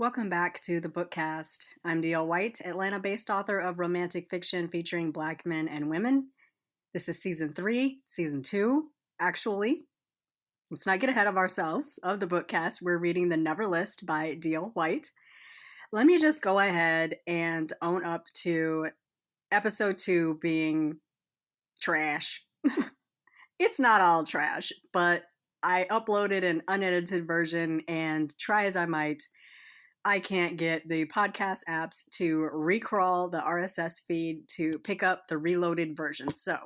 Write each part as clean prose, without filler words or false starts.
Welcome back to the Bookcast. I'm D.L. White, Atlanta-based author of romantic fiction featuring Black men and women. This is Season 3, Season 2, actually. Let's not get ahead of ourselves. Of the Bookcast, we're reading The Never List by D.L. White. Let me just go ahead and own up to Episode 2 being trash. It's not all trash, but I uploaded an unedited version, and try as I might, I can't get the podcast apps to recrawl the RSS feed to pick up the reloaded version. So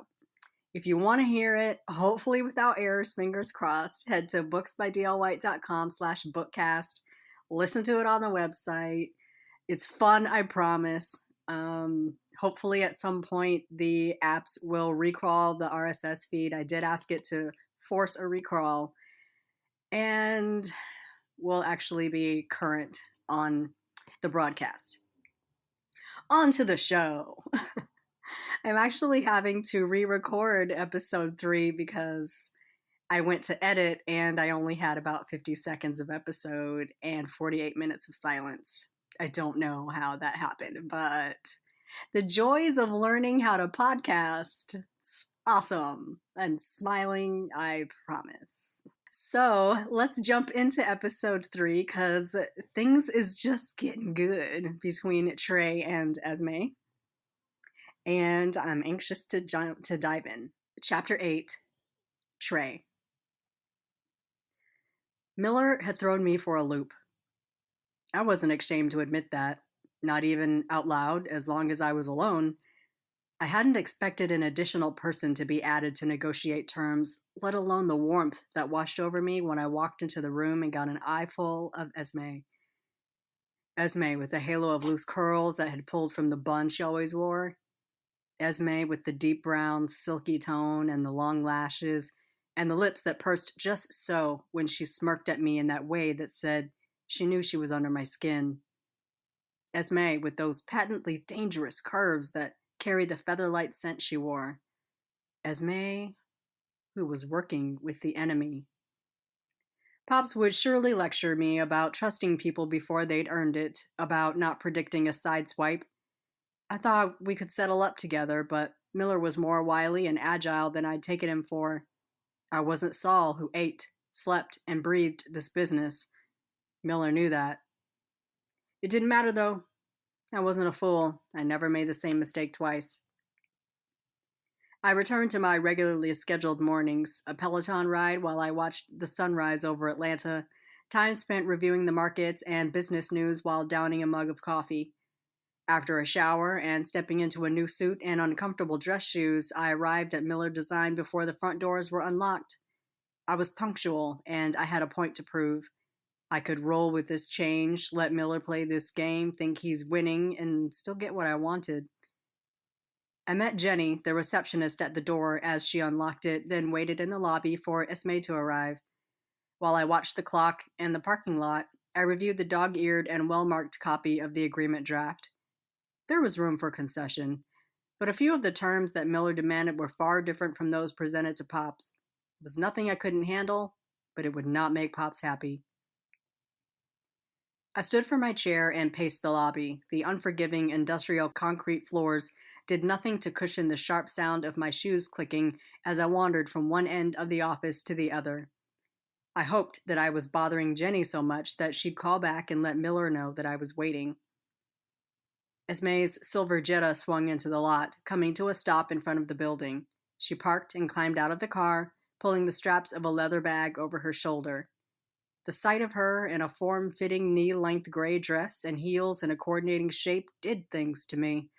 if you want to hear it, hopefully without errors, fingers crossed, head to booksbydlwhite.com/bookcast. Listen to it on the website. It's fun, I promise. Hopefully at some point the apps will recrawl the RSS feed. I did ask it to force a recrawl and will actually be current on the broadcast. On to the show. I'm actually having to re-record episode 3 because I went to edit and I only had about 50 seconds of episode and 48 minutes of silence. I don't know how that happened, but the joys of learning how to podcast, it's awesome. I'm smiling, I promise. So let's jump into episode 3 because things is just getting good between Trey and Esme. And I'm anxious to dive in. Chapter 8, Trey. Miller had thrown me for a loop. I wasn't ashamed to admit that, not even out loud, as long as I was alone. I hadn't expected an additional person to be added to negotiate terms, let alone the warmth that washed over me when I walked into the room and got an eyeful of Esme. Esme with the halo of loose curls that had pulled from the bun she always wore. Esme with the deep brown, silky tone and the long lashes, and the lips that pursed just so when she smirked at me in that way that said she knew she was under my skin. Esme with those patently dangerous curves that carried the featherlight scent she wore. Esme, who was working with the enemy. Pops would surely lecture me about trusting people before they'd earned it, about not predicting a sideswipe. I thought we could settle up together, but Miller was more wily and agile than I'd taken him for. I wasn't Saul, who ate, slept, and breathed this business. Miller knew that. It didn't matter, though. I wasn't a fool. I never made the same mistake twice. I returned to my regularly scheduled mornings, a Peloton ride while I watched the sunrise over Atlanta, time spent reviewing the markets and business news while downing a mug of coffee. After a shower and stepping into a new suit and uncomfortable dress shoes, I arrived at Miller Design before the front doors were unlocked. I was punctual, and I had a point to prove. I could roll with this change, let Miller play this game, think he's winning, and still get what I wanted. I met Jenny, the receptionist, at the door as she unlocked it, then waited in the lobby for Esme to arrive. While I watched the clock and the parking lot, I reviewed the dog-eared and well-marked copy of the agreement draft. There was room for concession, but a few of the terms that Miller demanded were far different from those presented to Pops. It was nothing I couldn't handle, but it would not make Pops happy. I stood from my chair and paced the lobby. The unforgiving industrial concrete floors did nothing to cushion the sharp sound of my shoes clicking as I wandered from one end of the office to the other. I hoped that I was bothering Jenny so much that she'd call back and let Miller know that I was waiting. Esme's silver Jetta swung into the lot, coming to a stop in front of the building. She parked and climbed out of the car, pulling the straps of a leather bag over her shoulder. The sight of her in a form-fitting knee-length gray dress and heels in a coordinating shape did things to me.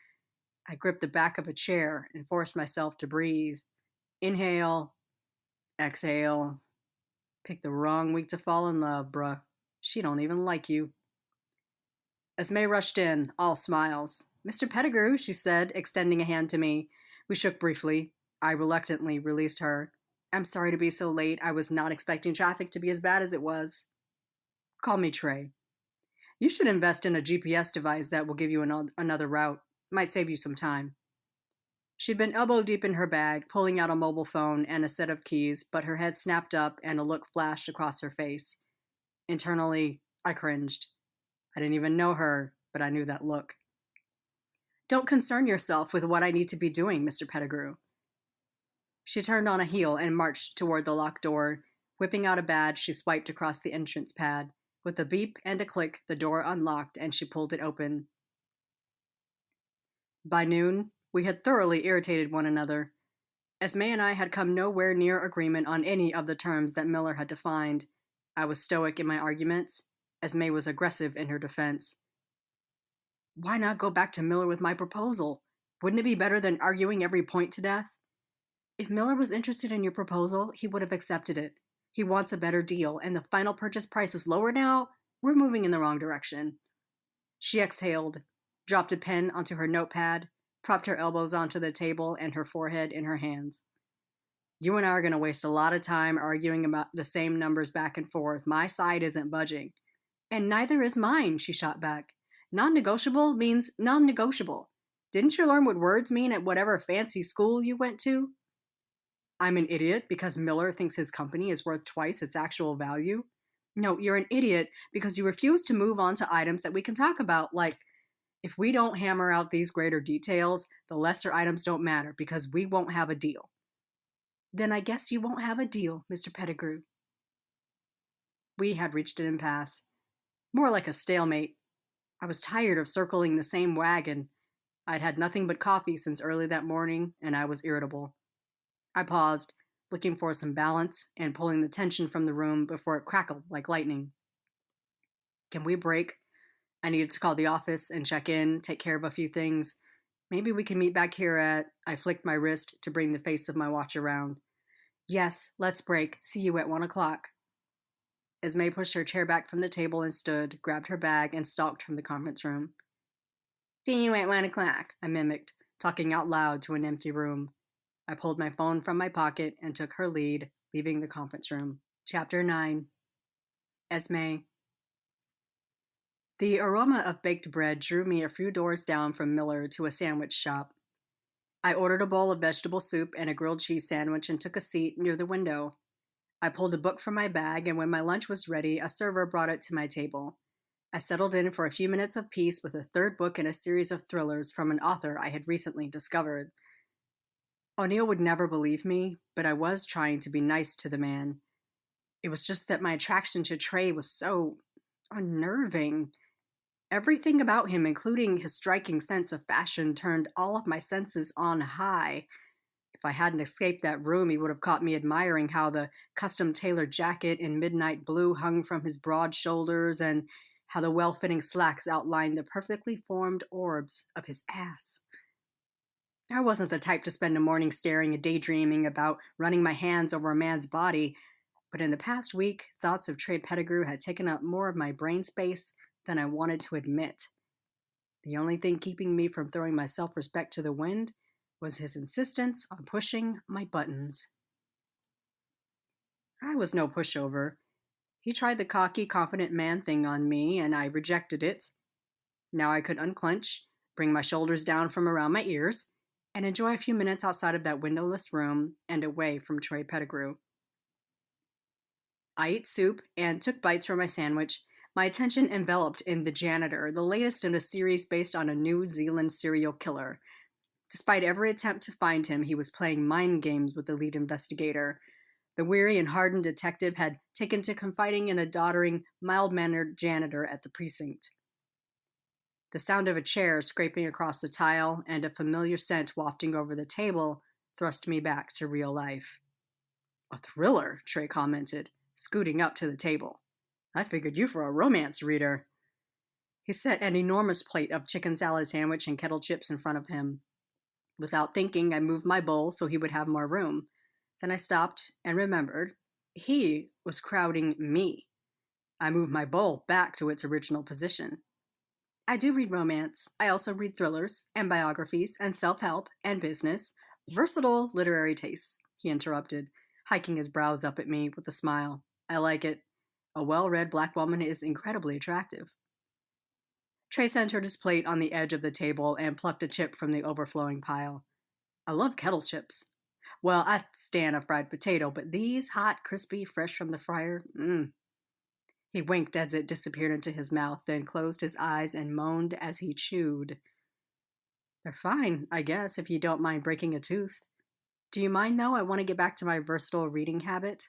I gripped the back of a chair and forced myself to breathe. Inhale, exhale. Pick the wrong week to fall in love, bruh. She don't even like you. Esme rushed in, all smiles. "Mr. Pettigrew," she said, extending a hand to me. We shook briefly. I reluctantly released her. "I'm sorry to be so late. I was not expecting traffic to be as bad as it was." "Call me Trey. You should invest in a GPS device that will give you another route. Might save you some time." She'd been elbow-deep in her bag, pulling out a mobile phone and a set of keys, but her head snapped up and a look flashed across her face. Internally, I cringed. I didn't even know her, but I knew that look. Don't concern yourself with what I need to be doing, Mr. Pettigrew. She turned on a heel and marched toward the locked door. Whipping out a badge, she swiped across the entrance pad. With a beep and a click, the door unlocked and she pulled it open. By noon, we had thoroughly irritated one another. Esme and I had come nowhere near agreement on any of the terms that Miller had defined. I was stoic in my arguments. Esme was aggressive in her defense. Why not go back to Miller with my proposal? Wouldn't it be better than arguing every point to death? If Miller was interested in your proposal, he would have accepted it. He wants a better deal, and the final purchase price is lower now. We're moving in the wrong direction. She exhaled, dropped a pen onto her notepad, propped her elbows onto the table and her forehead in her hands. You and I are going to waste a lot of time arguing about the same numbers back and forth. My side isn't budging. And neither is mine, she shot back. Non-negotiable means non-negotiable. Didn't you learn what words mean at whatever fancy school you went to? I'm an idiot because Miller thinks his company is worth twice its actual value? No, you're an idiot because you refuse to move on to items that we can talk about, like, if we don't hammer out these greater details, the lesser items don't matter because we won't have a deal. Then I guess you won't have a deal, Mr. Pettigrew. We had reached an impasse. More like a stalemate. I was tired of circling the same wagon. I'd had nothing but coffee since early that morning, and I was irritable. I paused, looking for some balance and pulling the tension from the room before it crackled like lightning. Can we break? I needed to call the office and check in, take care of a few things. Maybe we can meet back here at... I flicked my wrist to bring the face of my watch around. Yes, let's break. See you at 1 o'clock. Esme pushed her chair back from the table and stood, grabbed her bag, and stalked from the conference room. See you at 1 o'clock, I mimicked, talking out loud to an empty room. I pulled my phone from my pocket and took her lead, leaving the conference room. Chapter 9. Esme. The aroma of baked bread drew me a few doors down from Miller to a sandwich shop. I ordered a bowl of vegetable soup and a grilled cheese sandwich and took a seat near the window. I pulled a book from my bag, and when my lunch was ready, a server brought it to my table. I settled in for a few minutes of peace with a third book in a series of thrillers from an author I had recently discovered. O'Neill would never believe me, but I was trying to be nice to the man. It was just that my attraction to Trey was so unnerving. Everything about him, including his striking sense of fashion, turned all of my senses on high. If I hadn't escaped that room, he would have caught me admiring how the custom-tailored jacket in midnight blue hung from his broad shoulders and how the well-fitting slacks outlined the perfectly formed orbs of his ass. I wasn't the type to spend a morning staring and daydreaming about running my hands over a man's body, but in the past week, thoughts of Trey Pettigrew had taken up more of my brain space than I wanted to admit. The only thing keeping me from throwing my self-respect to the wind was his insistence on pushing my buttons. I was no pushover. He tried the cocky, confident man thing on me, and I rejected it. Now I could unclench, bring my shoulders down from around my ears, and enjoy a few minutes outside of that windowless room and away from Trey Pettigrew. I ate soup and took bites from my sandwich, my attention enveloped in The Janitor, the latest in a series based on a New Zealand serial killer. Despite every attempt to find him, he was playing mind games with the lead investigator. The weary and hardened detective had taken to confiding in a doddering, mild-mannered janitor at the precinct. The sound of a chair scraping across the tile and a familiar scent wafting over the table thrust me back to real life. A thriller, Trey commented, scooting up to the table. I figured you for a romance reader. He set an enormous plate of chicken salad sandwich and kettle chips in front of him. Without thinking, I moved my bowl so he would have more room. Then I stopped and remembered he was crowding me. I moved my bowl back to its original position. I do read romance. I also read thrillers and biographies and self-help and business. Versatile literary tastes, he interrupted, hiking his brows up at me with a smile. I like it. A well-read black woman is incredibly attractive. Trey centered his plate on the edge of the table and plucked a chip from the overflowing pile. I love kettle chips. Well, I stand a fried potato, but these hot, crispy, fresh from the fryer, He winked as it disappeared into his mouth, then closed his eyes and moaned as he chewed. They're fine, I guess, if you don't mind breaking a tooth. Do you mind, though? I want to get back to my versatile reading habit.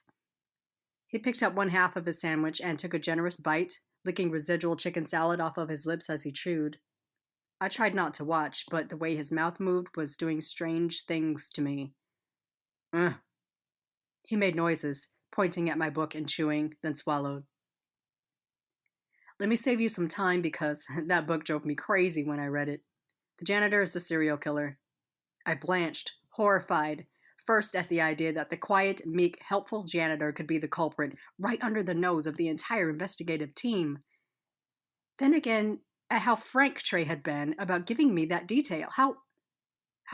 He picked up one half of his sandwich and took a generous bite, licking residual chicken salad off of his lips as he chewed. I tried not to watch, but the way his mouth moved was doing strange things to me. Ugh. He made noises, pointing at my book and chewing, then swallowed. Let me save you some time because that book drove me crazy when I read it. The janitor is the serial killer. I blanched, horrified, first at the idea that the quiet, meek, helpful janitor could be the culprit right under the nose of the entire investigative team. Then again, at how frank Trey had been about giving me that detail. How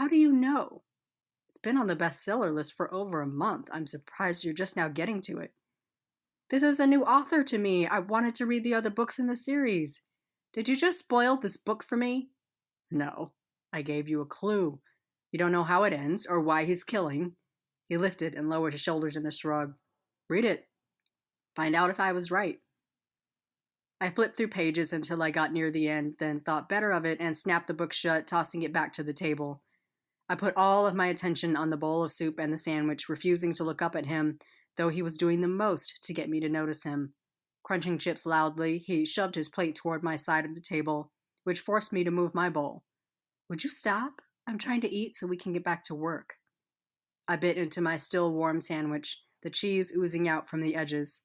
do you know? It's been on the bestseller list for over a month. I'm surprised you're just now getting to it. This is a new author to me. I wanted to read the other books in the series. Did you just spoil this book for me? No. I gave you a clue. You don't know how it ends or why he's killing. He lifted and lowered his shoulders in a shrug. Read it. Find out if I was right. I flipped through pages until I got near the end, then thought better of it and snapped the book shut, tossing it back to the table. I put all of my attention on the bowl of soup and the sandwich, refusing to look up at him, though he was doing the most to get me to notice him. Crunching chips loudly, he shoved his plate toward my side of the table, which forced me to move my bowl. Would you stop? I'm trying to eat so we can get back to work. I bit into my still warm sandwich, the cheese oozing out from the edges.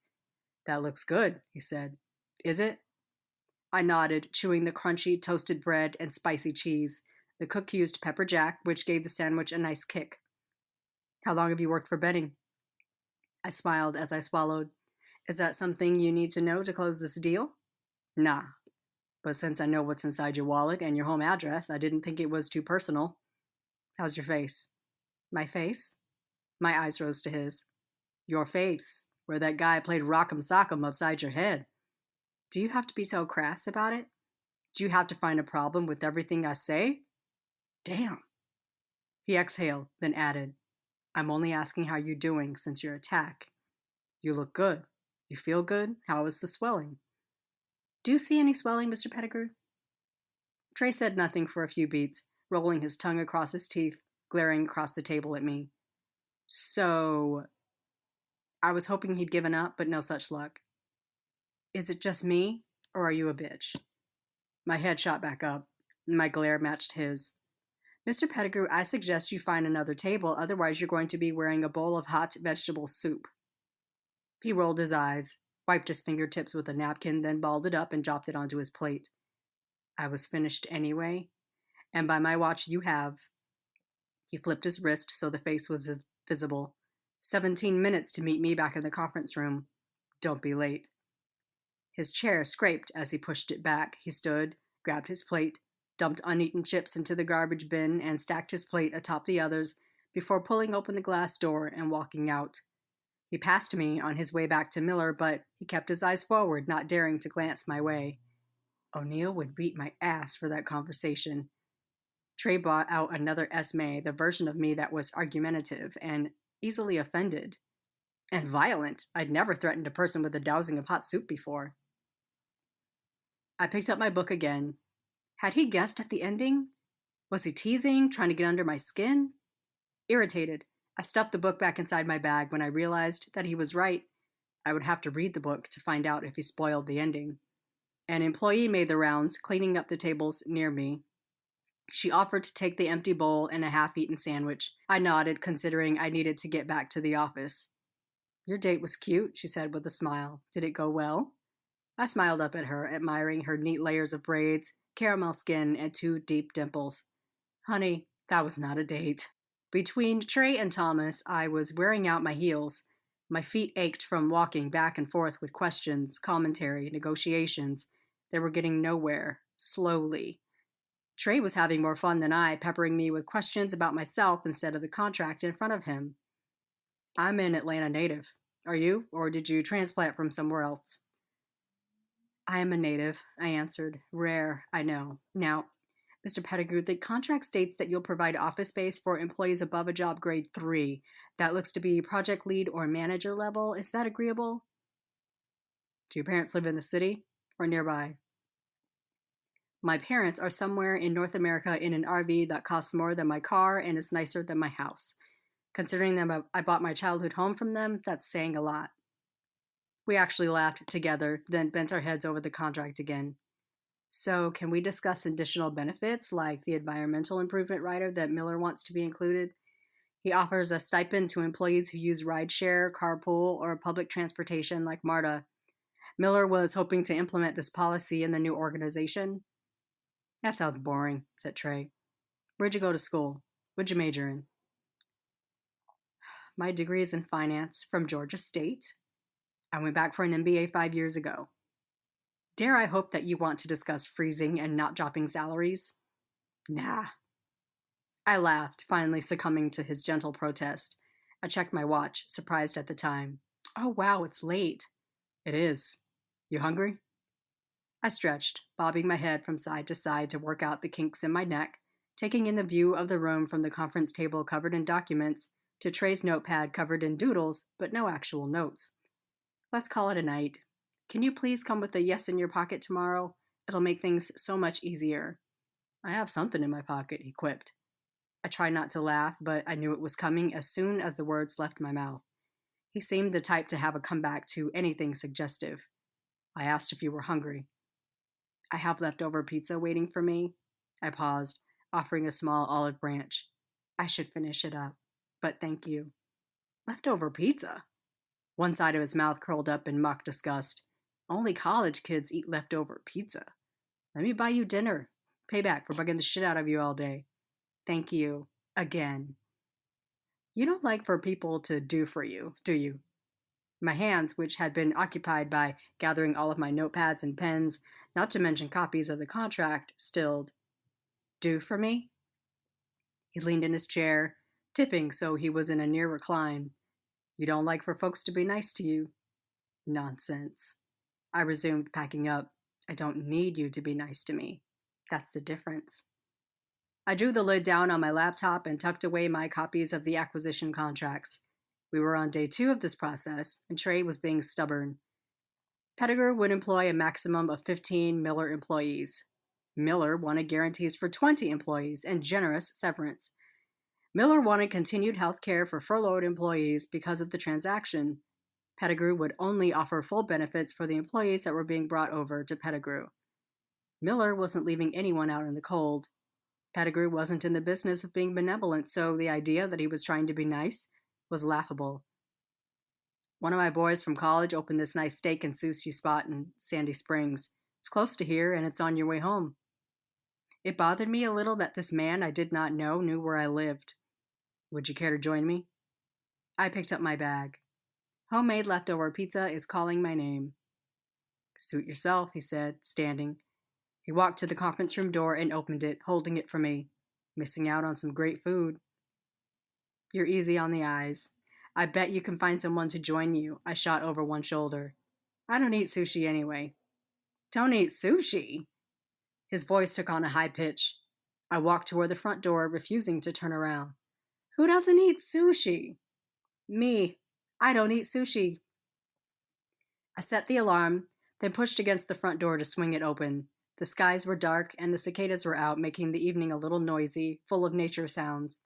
That looks good, he said. Is it? I nodded, chewing the crunchy toasted bread and spicy cheese. The cook used pepper jack, which gave the sandwich a nice kick. How long have you worked for Benning? I smiled as I swallowed. Is that something you need to know to close this deal? Nah. But since I know what's inside your wallet and your home address, I didn't think it was too personal. How's your face? My face? My eyes rose to his. Your face, where that guy played rock'em sock'em upside your head. Do you have to be so crass about it? Do you have to find a problem with everything I say? Damn. He exhaled, then added, I'm only asking how you're doing since your attack. You look good. You feel good? How is the swelling? Do you see any swelling, Mr. Pettigrew? Trey said nothing for a few beats, rolling his tongue across his teeth, glaring across the table at me. So, I was hoping he'd given up, but no such luck. Is it just me, or are you a bitch? My head shot back up. My glare matched his. Mr. Pettigrew, I suggest you find another table, otherwise you're going to be wearing a bowl of hot vegetable soup. He rolled his eyes, wiped his fingertips with a napkin, then balled it up and dropped it onto his plate. I was finished anyway, and by my watch you have. He flipped his wrist so the face was visible. 17 minutes to meet me back in the conference room. Don't be late. His chair scraped as he pushed it back. He stood, grabbed his plate, dumped uneaten chips into the garbage bin, and stacked his plate atop the others before pulling open the glass door and walking out. He passed me on his way back to Miller, but he kept his eyes forward, not daring to glance my way. O'Neill would beat my ass for that conversation. Trey brought out another Esme, the version of me that was argumentative and easily offended. And violent. I'd never threatened a person with a dousing of hot soup before. I picked up my book again. Had he guessed at the ending? Was he teasing, trying to get under my skin? Irritated, I stuffed the book back inside my bag when I realized that he was right. I would have to read the book to find out if he spoiled the ending. An employee made the rounds, cleaning up the tables near me. She offered to take the empty bowl and a half-eaten sandwich. I nodded, considering I needed to get back to the office. Your date was cute, she said with a smile. Did it go well? I smiled up at her, admiring her neat layers of braids, caramel skin, and 2 deep dimples. Honey, that was not a date. Between Trey and Thomas, I was wearing out my heels. My feet ached from walking back and forth with questions, commentary, negotiations. They were getting nowhere, slowly. Trey was having more fun than I, peppering me with questions about myself instead of the contract in front of him. I'm an Atlanta native. Are you, or did you transplant from somewhere else? I am a native, I answered. Rare, I know. Now, Mr. Pettigrew, the contract states that you'll provide office space for employees above a job grade 3. That looks to be project lead or manager level. Is that agreeable? Do your parents live in the city or nearby? My parents are somewhere in North America in an RV that costs more than my car and is nicer than my house. Considering them, I bought my childhood home from them, that's saying a lot. We actually laughed together, then bent our heads over the contract again. So, can we discuss additional benefits like the environmental improvement rider that Miller wants to be included? He offers a stipend to employees who use rideshare, carpool, or public transportation like MARTA. Miller was hoping to implement this policy in the new organization. That sounds boring, said Trey. Where'd you go to school? What'd you major in? My degree is in finance from Georgia State. I went back for an MBA 5 years ago. Dare I hope that you want to discuss freezing and not dropping salaries? Nah. I laughed, finally succumbing to his gentle protest. I checked my watch, surprised at the time. Oh, wow, it's late. It is. You hungry? I stretched, bobbing my head from side to side to work out the kinks in my neck, taking in the view of the room from the conference table covered in documents to Trey's notepad covered in doodles, but no actual notes. Let's call it a night. Can you please come with a yes in your pocket tomorrow? It'll make things so much easier. I have something in my pocket, he quipped. I tried not to laugh, but I knew it was coming as soon as the words left my mouth. He seemed the type to have a comeback to anything suggestive. I asked if you were hungry. I have leftover pizza waiting for me. I paused, offering a small olive branch. I should finish it up, but thank you. Leftover pizza? One side of his mouth curled up in mock disgust. Only college kids eat leftover pizza. Let me buy you dinner. Payback for bugging the shit out of you all day. Thank you. Again. You don't like for people to do for you, do you? My hands, which had been occupied by gathering all of my notepads and pens, not to mention copies of the contract, stilled. Do for me? He leaned in his chair, tipping so he was in a near recline. You don't like for folks to be nice to you? Nonsense. I resumed packing up. I don't need you to be nice to me. That's the difference. I drew the lid down on my laptop and tucked away my copies of the acquisition contracts. We were on day 2 of this process, and Trey was being stubborn. Pettigrew would employ a maximum of 15 Miller employees. Miller wanted guarantees for 20 employees and generous severance. Miller wanted continued health care for furloughed employees because of the transaction. Pettigrew would only offer full benefits for the employees that were being brought over to Pettigrew. Miller wasn't leaving anyone out in the cold. Pettigrew wasn't in the business of being benevolent, so the idea that he was trying to be nice was laughable. One of my boys from college opened this nice steak and sushi spot in Sandy Springs. It's close to here, and it's on your way home. It bothered me a little that this man I did not know knew where I lived. Would you care to join me? I picked up my bag. Homemade leftover pizza is calling my name. Suit yourself, he said, standing. He walked to the conference room door and opened it, holding it for me. Missing out on some great food. You're easy on the eyes. I bet you can find someone to join you, I shot over one shoulder. I don't eat sushi anyway. Don't eat sushi? His voice took on a high pitch. I walked toward the front door, refusing to turn around. Who doesn't eat sushi? Me. I don't eat sushi. I set the alarm, then pushed against the front door to swing it open. The skies were dark, and the cicadas were out, making the evening a little noisy, full of nature sounds.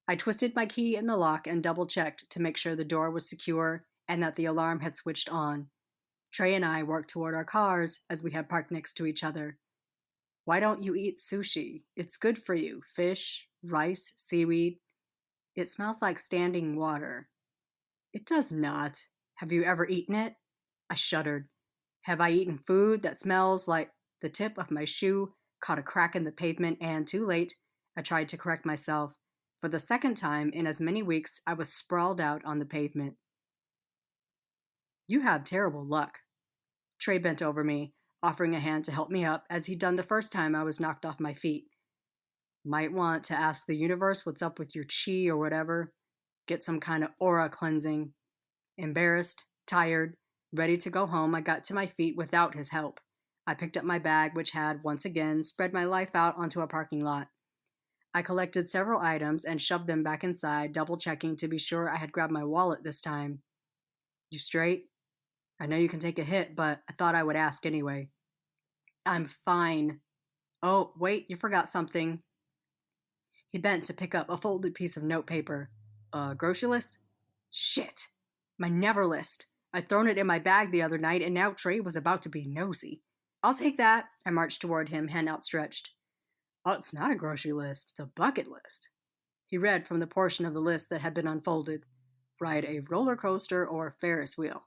I twisted my key in the lock and double-checked to make sure the door was secure and that the alarm had switched on. Trey and I worked toward our cars as we had parked next to each other. Why don't you eat sushi? It's good for you. Fish, rice, seaweed. It smells like standing water. It does not. Have you ever eaten it? I shuddered. Have I eaten food that smells like the tip of my shoe caught a crack in the pavement and, too late, I tried to correct myself. For the second time in as many weeks, I was sprawled out on the pavement. You have terrible luck. Trey bent over me, offering a hand to help me up, as he'd done the first time I was knocked off my feet. Might want to ask the universe what's up with your chi or whatever. Get some kind of aura cleansing. Embarrassed, tired, ready to go home, I got to my feet without his help. I picked up my bag, which had, once again, spread my life out onto a parking lot. I collected several items and shoved them back inside, double-checking to be sure I had grabbed my wallet this time. You straight? I know you can take a hit, but I thought I would ask anyway. I'm fine. Oh, wait, you forgot something. He bent to pick up a folded piece of notepaper. Grocery list? Shit. My never list. I'd thrown it in my bag the other night, and now Trey was about to be nosy. I'll take that. I marched toward him, hand outstretched. Oh, it's not a grocery list, it's a bucket list. He read from the portion of the list that had been unfolded. Ride a roller coaster or Ferris wheel.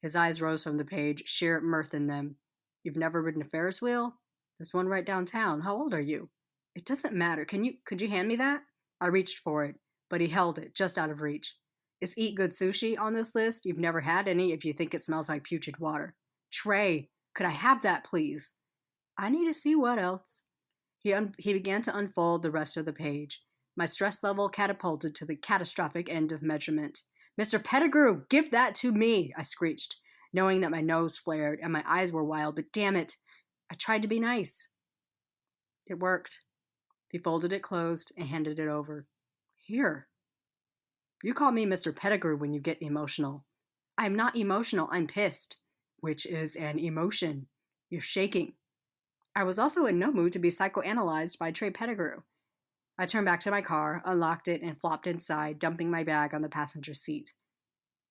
His eyes rose from the page, sheer mirth in them. You've never ridden a Ferris wheel? There's one right downtown. How old are you? It doesn't matter. Could you hand me that? I reached for it, but he held it, just out of reach. Is eat good sushi on this list? You've never had any if you think it smells like putrid water. Trey, could I have that, please? I need to see what else. He began to unfold the rest of the page. My stress level catapulted to the catastrophic end of measurement. Mr. Pettigrew, give that to me, I screeched, knowing that my nose flared and my eyes were wild, but damn it, I tried to be nice. It worked. He folded it closed and handed it over. Here. You call me Mr. Pettigrew when you get emotional. I'm not emotional, I'm pissed, which is an emotion. You're shaking. I was also in no mood to be psychoanalyzed by Trey Pettigrew. I turned back to my car, unlocked it, and flopped inside, dumping my bag on the passenger seat.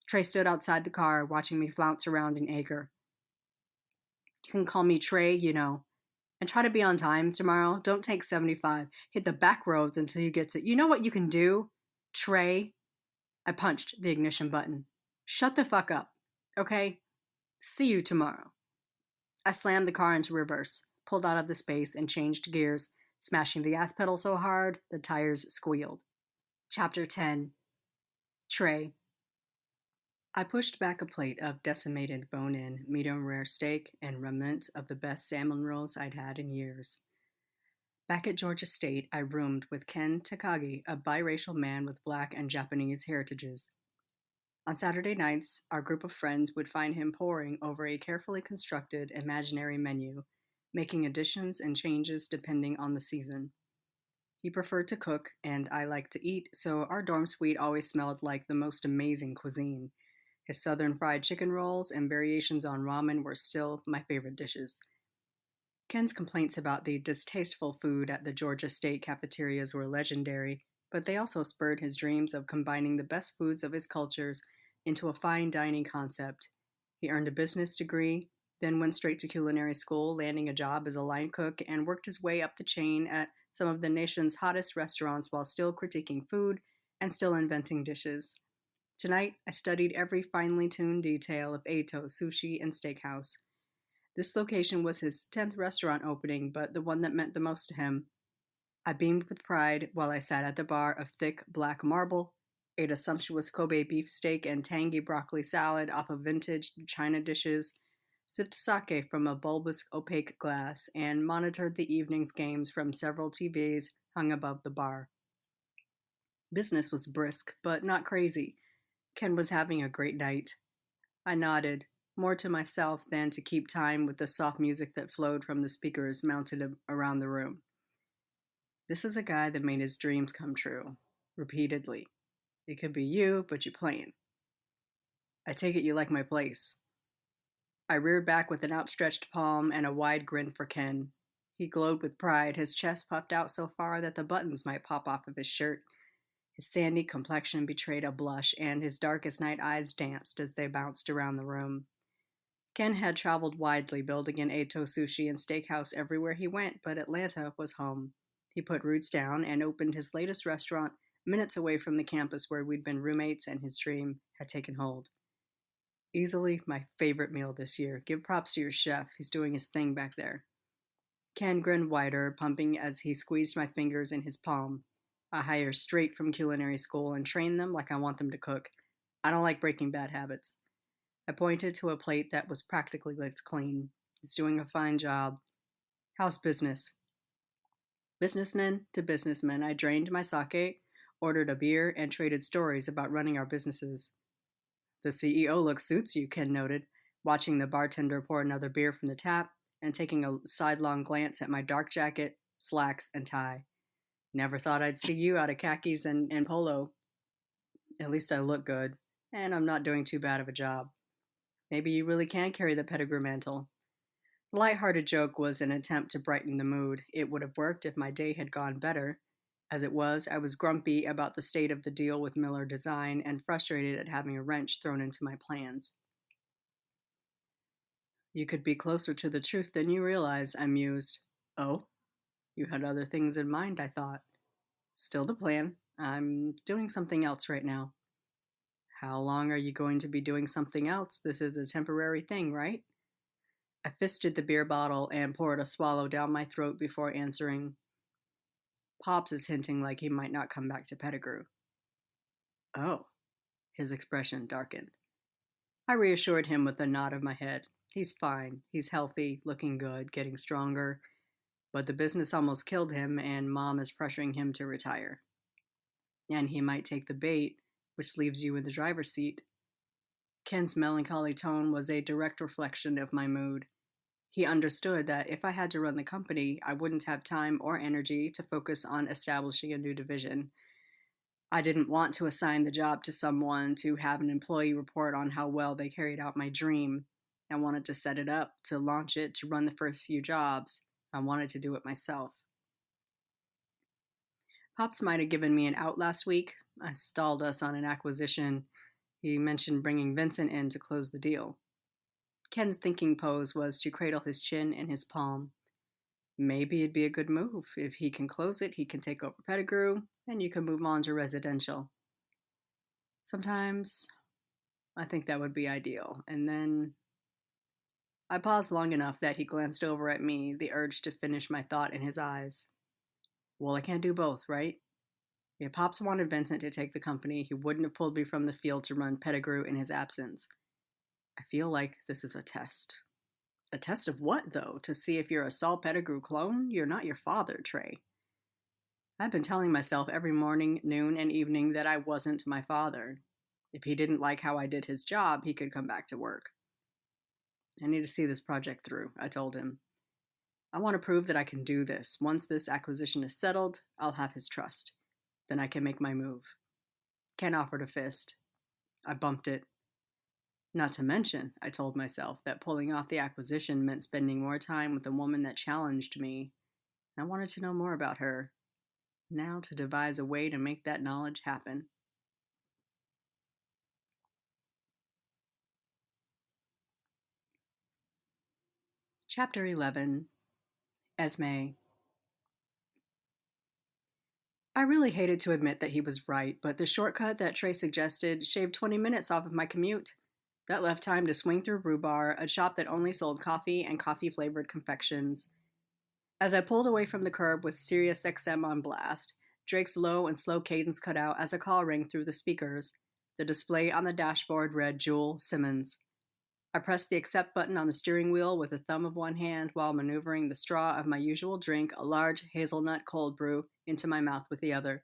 Trey stood outside the car, watching me flounce around in anger. You can call me Trey, you know. And try to be on time tomorrow. Don't take 75. Hit the back roads until you get to... You know what you can do? Trey. I punched the ignition button. Shut the fuck up, okay? See you tomorrow. I slammed the car into reverse, pulled out of the space, and changed gears, smashing the gas pedal so hard the tires squealed. Chapter 10. Trey. I pushed back a plate of decimated bone-in, medium-rare steak and remnants of the best salmon rolls I'd had in years. Back at Georgia State, I roomed with Ken Takagi, a biracial man with Black and Japanese heritages. On Saturday nights, our group of friends would find him poring over a carefully constructed imaginary menu, making additions and changes depending on the season. He preferred to cook, and I liked to eat, so our dorm suite always smelled like the most amazing cuisine. His southern fried chicken rolls and variations on ramen were still my favorite dishes. Ken's complaints about the distasteful food at the Georgia State cafeterias were legendary, but they also spurred his dreams of combining the best foods of his cultures into a fine dining concept. He earned a business degree, then went straight to culinary school, landing a job as a line cook, and worked his way up the chain at some of the nation's hottest restaurants while still critiquing food and still inventing dishes. Tonight, I studied every finely tuned detail of Eito Sushi and Steakhouse. This location was his 10th restaurant opening, but the one that meant the most to him. I beamed with pride while I sat at the bar of thick black marble, ate a sumptuous Kobe beef steak and tangy broccoli salad off of vintage china dishes, sipped sake from a bulbous opaque glass, and monitored the evening's games from several TVs hung above the bar. Business was brisk, but not crazy. Ken was having a great night. I nodded, more to myself than to keep time with the soft music that flowed from the speakers mounted around the room. This is a guy that made his dreams come true, repeatedly. It could be you, but you're playing. I take it you like my place. I reared back with an outstretched palm and a wide grin for Ken. He glowed with pride, his chest puffed out so far that the buttons might pop off of his shirt. His sandy complexion betrayed a blush, and his darkest night eyes danced as they bounced around the room. Ken had traveled widely, building an Eito Sushi and Steakhouse everywhere he went, but Atlanta was home. He put roots down and opened his latest restaurant minutes away from the campus where we'd been roommates and his dream had taken hold. Easily my favorite meal this year. Give props to your chef. He's doing his thing back there. Ken grinned wider, pumping as he squeezed my fingers in his palm. I hire straight from culinary school and train them like I want them to cook. I don't like breaking bad habits. I pointed to a plate that was practically licked clean. It's doing a fine job. How's business? Businessman to businessman, I drained my sake, ordered a beer, and traded stories about running our businesses. The CEO look suits you, Ken noted, watching the bartender pour another beer from the tap and taking a sidelong glance at my dark jacket, slacks, and tie. Never thought I'd see you out of khakis and polo. At least I look good, and I'm not doing too bad of a job. Maybe you really can carry the pedigree mantle. The light-hearted joke was an attempt to brighten the mood. It would have worked if my day had gone better. As it was, I was grumpy about the state of the deal with Miller Design and frustrated at having a wrench thrown into my plans. You could be closer to the truth than you realize, I mused. Oh, you had other things in mind, I thought. Still the plan. I'm doing something else right now. How long are you going to be doing something else? This is a temporary thing, right? I fisted the beer bottle and poured a swallow down my throat before answering. Pops is hinting like he might not come back to Pettigrew. Oh, his expression darkened. I reassured him with a nod of my head. He's fine. He's healthy, looking good, getting stronger. But the business almost killed him, and Mom is pressuring him to retire. And he might take the bait, which leaves you in the driver's seat. Ken's melancholy tone was a direct reflection of my mood. He understood that if I had to run the company, I wouldn't have time or energy to focus on establishing a new division. I didn't want to assign the job to someone to have an employee report on how well they carried out my dream. I wanted to set it up, to launch it, to run the first few jobs. I wanted to do it myself. Pops might have given me an out last week. I stalled us on an acquisition. He mentioned bringing Vincent in to close the deal. Ken's thinking pose was to cradle his chin in his palm. Maybe it'd be a good move. If he can close it, he can take over Pettigrew, and you can move on to residential. Sometimes I think that would be ideal. And then I paused long enough that he glanced over at me, the urge to finish my thought in his eyes. Well, I can't do both, right? If Pops wanted Vincent to take the company, he wouldn't have pulled me from the field to run Pettigrew in his absence. I feel like this is a test. A test of what, though? To see if you're a Saul Pettigrew clone? You're not your father, Trey. I've been telling myself every morning, noon, and evening that I wasn't my father. If he didn't like how I did his job, he could come back to work. I need to see this project through, I told him. I want to prove that I can do this. Once this acquisition is settled, I'll have his trust. Then I can make my move. Ken offered a fist. I bumped it. Not to mention, I told myself, that pulling off the acquisition meant spending more time with the woman that challenged me. I wanted to know more about her. Now to devise a way to make that knowledge happen. Chapter 11. Esme. I really hated to admit that he was right, but the shortcut that Trey suggested shaved 20 minutes off of my commute. That left time to swing through Brew Bar, a shop that only sold coffee and coffee-flavored confections. As I pulled away from the curb with Sirius XM on blast, Drake's low and slow cadence cut out as a call rang through the speakers. The display on the dashboard read Jewel Simmons. I pressed the accept button on the steering wheel with the thumb of one hand while maneuvering the straw of my usual drink, a large hazelnut cold brew, into my mouth with the other.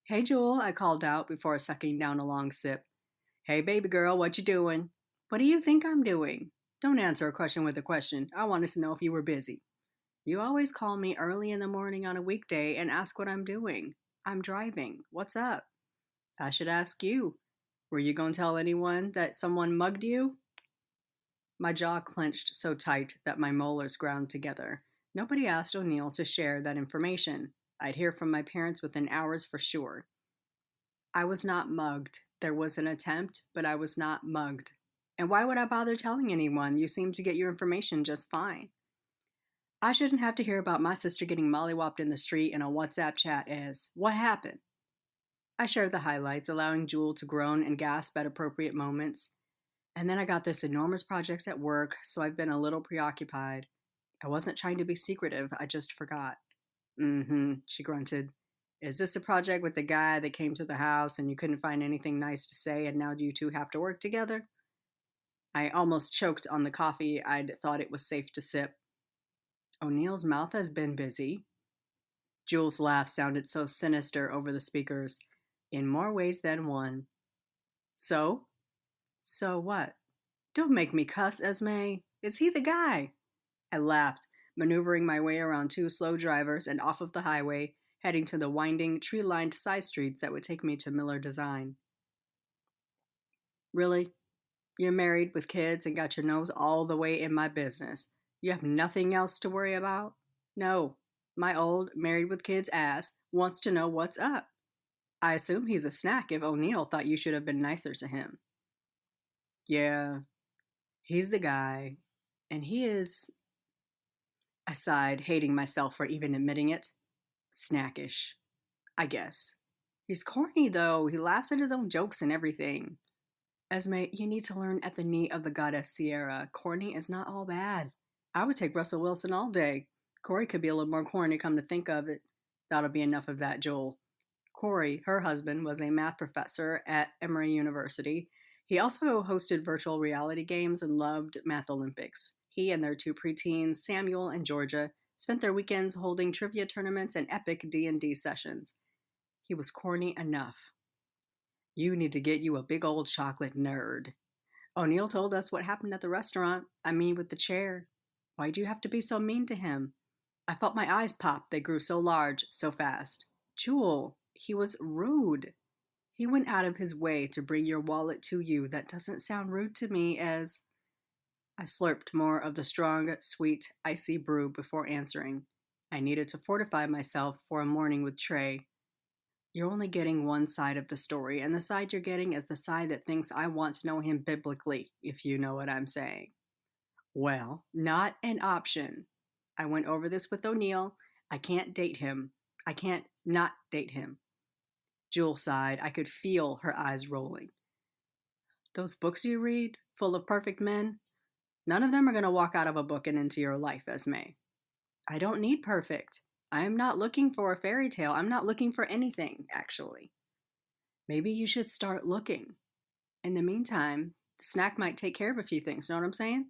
Hey, Jewel, I called out before sucking down a long sip. Hey, baby girl, what you doing? What do you think I'm doing? Don't answer a question with a question. I wanted to know if you were busy. You always call me early in the morning on a weekday and ask what I'm doing. I'm driving. What's up? I should ask you. Were you going to tell anyone that someone mugged you? My jaw clenched so tight that my molars ground together. Nobody asked O'Neill to share that information. I'd hear from my parents within hours for sure. I was not mugged. There was an attempt, but I was not mugged. And why would I bother telling anyone? You seem to get your information just fine. I shouldn't have to hear about my sister getting mollywopped in the street in a WhatsApp chat as, what happened? I shared the highlights, allowing Jewel to groan and gasp at appropriate moments. And then I got this enormous project at work, so I've been a little preoccupied. I wasn't trying to be secretive, I just forgot. She grunted. Is this a project with the guy that came to the house and you couldn't find anything nice to say and now you two have to work together? I almost choked on the coffee I'd thought it was safe to sip. O'Neill's mouth has been busy. Jules' laugh sounded so sinister over the speakers, in more ways than one. So? So what? Don't make me cuss, Esme. Is he the guy? I laughed, maneuvering my way around two slow drivers and off of the highway, heading to the winding, tree-lined side streets that would take me to Miller Design. Really? You're married with kids and got your nose all the way in my business. You have nothing else to worry about? No. My old married with kids ass wants to know what's up. I assume he's a snack if O'Neill thought you should have been nicer to him. Yeah, he's the guy. And he is, I sighed, hating myself for even admitting it. Snackish, I guess. He's corny, though. He laughs at his own jokes and everything. Esme, you need to learn at the knee of the goddess Sierra. Corny is not all bad. I would take Russell Wilson all day. Corey could be a little more corny, come to think of it. That'll be enough of that, Joel. Corey, her husband, was a math professor at Emory University. He also hosted virtual reality games and loved Math Olympics. He and their two preteens, Samuel and Georgia, spent their weekends holding trivia tournaments and epic D&D sessions. He was corny enough. You need to get you a big old chocolate nerd. O'Neill told us what happened at the restaurant. I mean, with the chair. Why'd you have to be so mean to him? I felt my eyes pop. They grew so large, so fast. Jewel, he was rude. He went out of his way to bring your wallet to you. That doesn't sound rude to me as... I slurped more of the strong, sweet, icy brew before answering. I needed to fortify myself for a morning with Trey. You're only getting one side of the story, and the side you're getting is the side that thinks I want to know him biblically, if you know what I'm saying. Well, not an option. I went over this with O'Neill. I can't date him. I can't not date him. Jewel sighed. I could feel her eyes rolling. Those books you read, full of perfect men, none of them are going to walk out of a book and into your life, Esme. I don't need perfect. I am not looking for a fairy tale. I'm not looking for anything, actually. Maybe you should start looking. In the meantime, the snack might take care of a few things, know what I'm saying?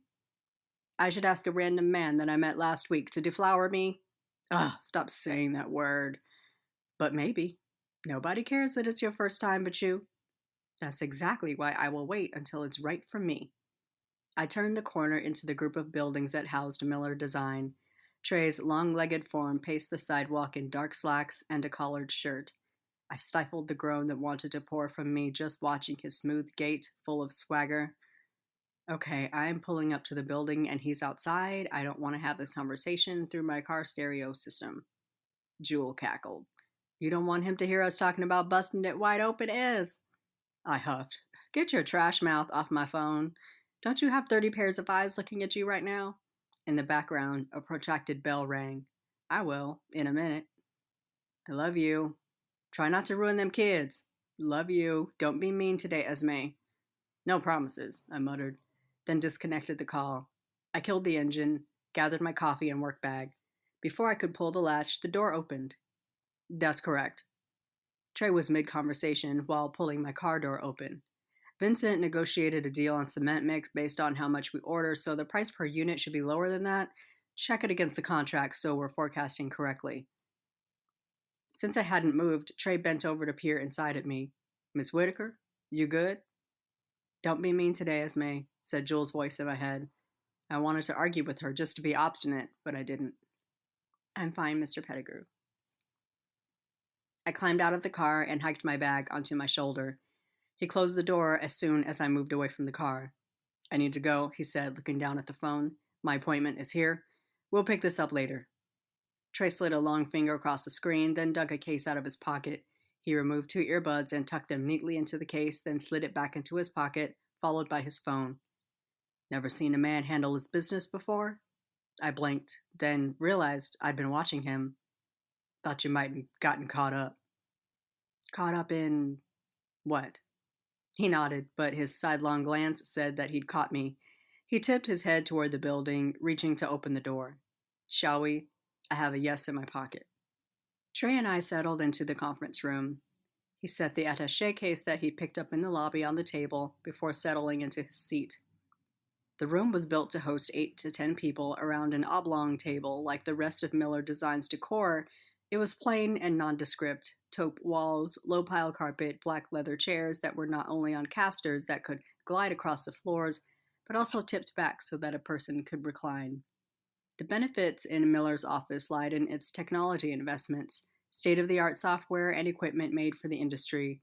I should ask a random man that I met last week to deflower me. Ugh, stop saying that word. But maybe. Nobody cares that it's your first time but you. That's exactly why I will wait until it's right for me. I turned the corner into the group of buildings that housed Miller Design. Trey's long-legged form paced the sidewalk in dark slacks and a collared shirt. I stifled the groan that wanted to pour from me just watching his smooth gait, full of swagger. Okay, I'm pulling up to the building and he's outside. I don't want to have this conversation through my car stereo system. Jewel cackled. You don't want him to hear us talking about busting it wide open, is? I huffed. Get your trash mouth off my phone. Don't you have 30 pairs of eyes looking at you right now? In the background, a protracted bell rang. I will, in a minute. I love you. Try not to ruin them kids. Love you. Don't be mean today, Esme. No promises, I muttered, then disconnected the call. I killed the engine, gathered my coffee and work bag. Before I could pull the latch, the door opened. That's correct. Trey was mid-conversation while pulling my car door open. Vincent negotiated a deal on cement mix based on how much we order, so the price per unit should be lower than that. Check it against the contract so we're forecasting correctly. Since I hadn't moved, Trey bent over to peer inside at me. Miss Whitaker, you good? Don't be mean today, Esme, said Jules' voice in my head. I wanted to argue with her just to be obstinate, but I didn't. I'm fine, Mr. Pettigrew. I climbed out of the car and hiked my bag onto my shoulder. He closed the door as soon as I moved away from the car. I need to go, he said, looking down at the phone. My appointment is here. We'll pick this up later. Trey slid a long finger across the screen, then dug a case out of his pocket. He removed 2 earbuds and tucked them neatly into the case, then slid it back into his pocket, followed by his phone. Never seen a man handle his business before? I blinked, then realized I'd been watching him. Thought you might have gotten caught up. Caught up in... what? He nodded, but his sidelong glance said that he'd caught me. He tipped his head toward the building, reaching to open the door. Shall we? I have a yes in my pocket. Trey and I settled into the conference room. He set the attaché case that he picked up in the lobby on the table before settling into his seat. The room was built to host 8 to 10 people around an oblong table. Like the rest of Miller Design's decor, it was plain and nondescript. Taupe walls, low-pile carpet, black leather chairs that were not only on casters that could glide across the floors, but also tipped back so that a person could recline. The benefits in Miller's office lied in its technology investments, state-of-the-art software and equipment made for the industry.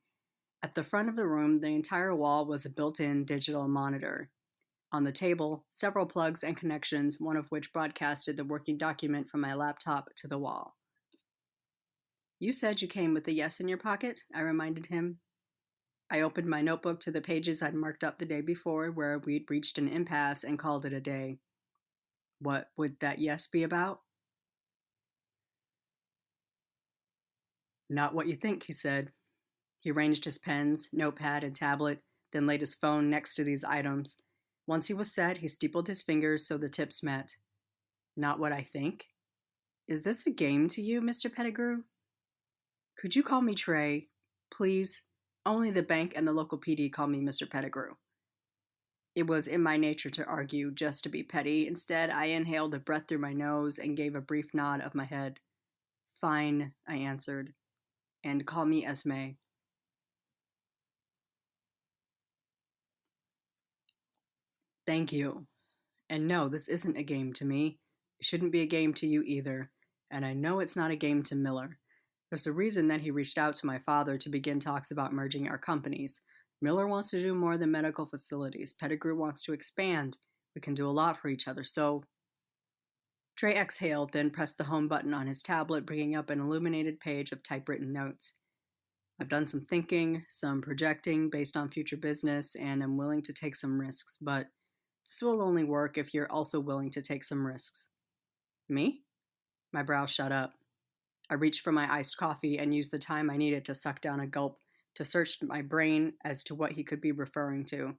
At the front of the room, the entire wall was a built-in digital monitor. On the table, several plugs and connections, one of which broadcasted the working document from my laptop to the wall. You said you came with a yes in your pocket, I reminded him. I opened my notebook to the pages I'd marked up the day before where we'd reached an impasse and called it a day. What would that yes be about? Not what you think, he said. He arranged his pens, notepad, and tablet, then laid his phone next to these items. Once he was set, he steepled his fingers so the tips met. Not what I think? Is this a game to you, Mr. Pettigrew? Could you call me Trey, please? Only the bank and the local PD call me Mr. Pettigrew. It was in my nature to argue, just to be petty. Instead, I inhaled a breath through my nose and gave a brief nod of my head. Fine, I answered. And call me Esme. Thank you. And no, this isn't a game to me. It shouldn't be a game to you either. And I know it's not a game to Miller. There's a reason that he reached out to my father to begin talks about merging our companies. Miller wants to do more than medical facilities. Pettigrew wants to expand. We can do a lot for each other, so... Trey exhaled, then pressed the home button on his tablet, bringing up an illuminated page of typewritten notes. I've done some thinking, some projecting based on future business, and I'm willing to take some risks, but this will only work if you're also willing to take some risks. Me? My brow shut up. I reached for my iced coffee and used the time I needed to suck down a gulp to search my brain as to what he could be referring to.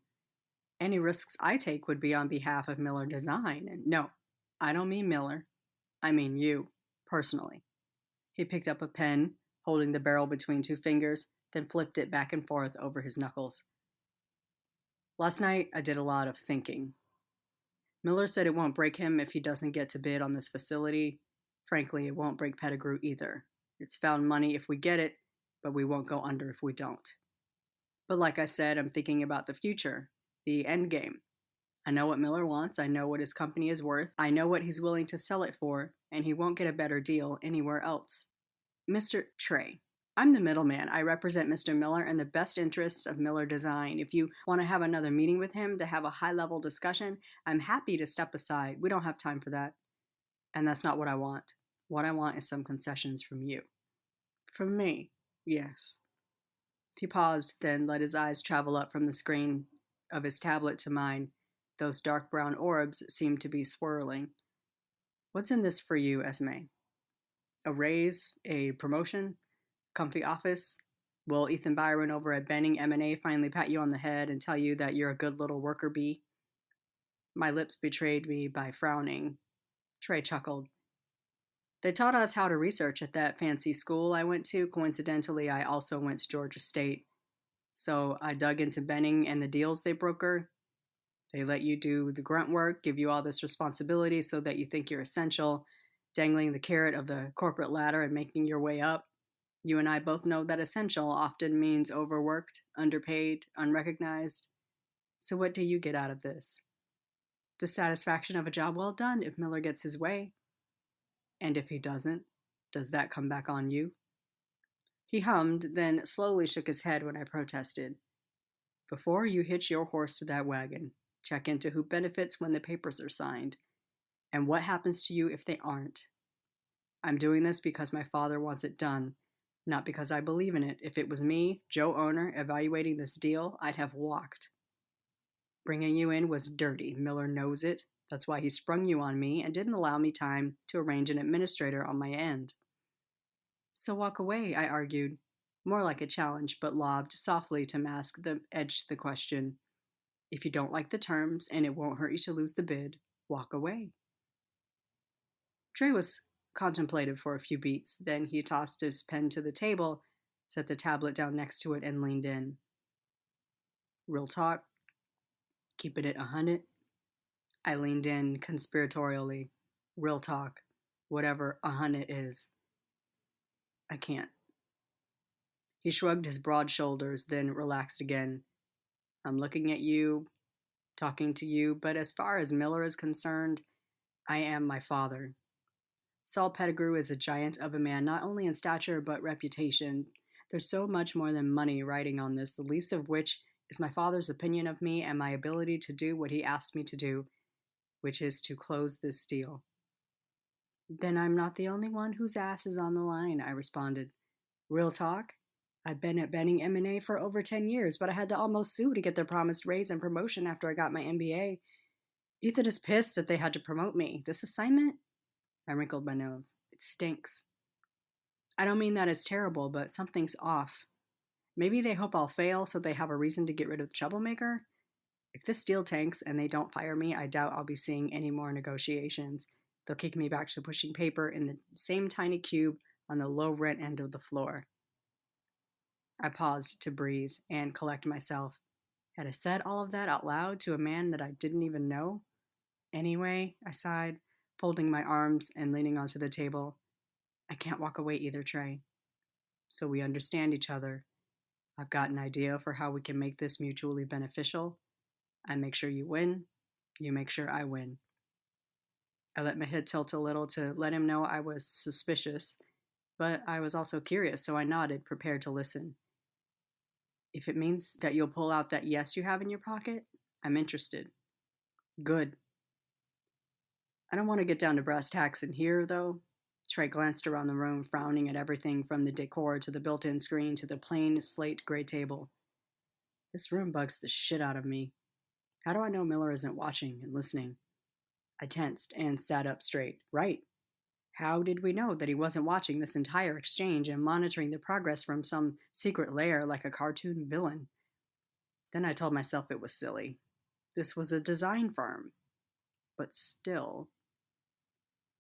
Any risks I take would be on behalf of Miller Design, and no, I don't mean Miller. I mean you, personally. He picked up a pen, holding the barrel between two fingers, then flipped it back and forth over his knuckles. Last night, I did a lot of thinking. Miller said it won't break him if he doesn't get to bid on this facility. Frankly, it won't break Pettigrew either. It's found money if we get it, but we won't go under if we don't. But like I said, I'm thinking about the future, the end game. I know what Miller wants, I know what his company is worth, I know what he's willing to sell it for, and he won't get a better deal anywhere else. Mr. Trey, I'm the middleman. I represent Mr. Miller in the best interests of Miller Design. If you want to have another meeting with him to have a high-level discussion, I'm happy to step aside. We don't have time for that. And that's not what I want. What I want is some concessions from you. From me, yes. He paused, then let his eyes travel up from the screen of his tablet to mine. Those dark brown orbs seemed to be swirling. What's in this for you, Esme? A raise? A promotion? Comfy office? Will Ethan Byron over at Benning M&A finally pat you on the head and tell you that you're a good little worker bee? My lips betrayed me by frowning. Trey chuckled. They taught us how to research at that fancy school I went to. Coincidentally, I also went to Georgia State. So I dug into Benning and the deals they broker. They let you do the grunt work, give you all this responsibility so that you think you're essential, dangling the carrot of the corporate ladder and making your way up. You and I both know that essential often means overworked, underpaid, unrecognized. So what do you get out of this? The satisfaction of a job well done if Miller gets his way. And if he doesn't, does that come back on you? He hummed, then slowly shook his head when I protested. Before you hitch your horse to that wagon, check into who benefits when the papers are signed, and what happens to you if they aren't. I'm doing this because my father wants it done, not because I believe in it. If it was me, Joe Owner, evaluating this deal, I'd have walked. Bringing you in was dirty. Miller knows it. That's why he sprung you on me and didn't allow me time to arrange an administrator on my end. So walk away, I argued, more like a challenge, but lobbed softly to mask the edge to the question. If you don't like the terms and it won't hurt you to lose the bid, walk away. Trey was contemplative for a few beats. Then he tossed his pen to the table, set the tablet down next to it, and leaned in. Real talk? Keeping it 100? I leaned in conspiratorially. Real talk. Whatever 100 is. I can't. He shrugged his broad shoulders, then relaxed again. I'm looking at you, talking to you, but as far as Miller is concerned, I am my father. Saul Pettigrew is a giant of a man, not only in stature but reputation. There's so much more than money riding on this, the least of which is my father's opinion of me and my ability to do what he asked me to do, which is to close this deal. Then I'm not the only one whose ass is on the line, I responded. Real talk? I've been at Benning M&A for over 10 years, but I had to almost sue to get their promised raise and promotion after I got my MBA. Ethan is pissed that they had to promote me. This assignment? I wrinkled my nose. It stinks. I don't mean that it's terrible, but something's off. Maybe they hope I'll fail so they have a reason to get rid of the troublemaker? If this deal tanks and they don't fire me, I doubt I'll be seeing any more negotiations. They'll kick me back to pushing paper in the same tiny cube on the low rent end of the floor. I paused to breathe and collect myself. Had I said all of that out loud to a man that I didn't even know? Anyway, I sighed, folding my arms and leaning onto the table. I can't walk away either, Trey. So we understand each other. I've got an idea for how we can make this mutually beneficial. I make sure you win. You make sure I win. I let my head tilt a little to let him know I was suspicious, but I was also curious, so I nodded, prepared to listen. If it means that you'll pull out that yes you have in your pocket, I'm interested. Good. I don't want to get down to brass tacks in here, though. Trey glanced around the room, frowning at everything from the decor to the built-in screen to the plain slate gray table. This room bugs the shit out of me. How do I know Miller isn't watching and listening? I tensed and sat up straight. Right. How did we know that he wasn't watching this entire exchange and monitoring the progress from some secret lair like a cartoon villain? Then I told myself it was silly. This was a design firm. But still.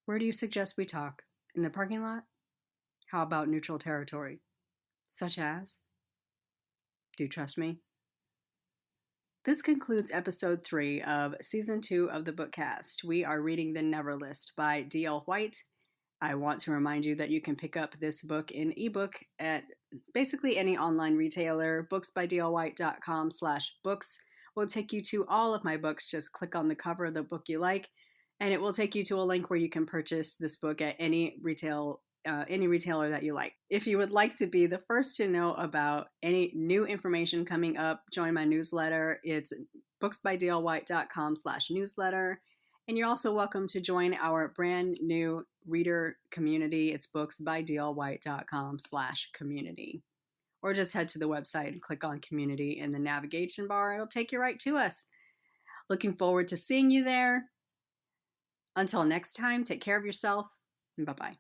Where do you suggest we talk? In the parking lot? How about neutral territory? Such as? Do you trust me? This concludes episode 3 of season 2 of the Bookcast. We are reading The Never List by D.L. White. I want to remind you that you can pick up this book in ebook at basically any online retailer. booksbydlwhite.com/books will take you to all of my books. Just click on the cover of the book you like, and it will take you to a link where you can purchase this book at any retailer that you like. If you would like to be the first to know about any new information coming up, join my newsletter. It's booksbydlwhite.com/newsletter. And you're also welcome to join our brand new reader community. It's booksbydlwhite.com/community. Or just head to the website and click on community in the navigation bar. It'll take you right to us. Looking forward to seeing you there. Until next time, take care of yourself, and bye-bye.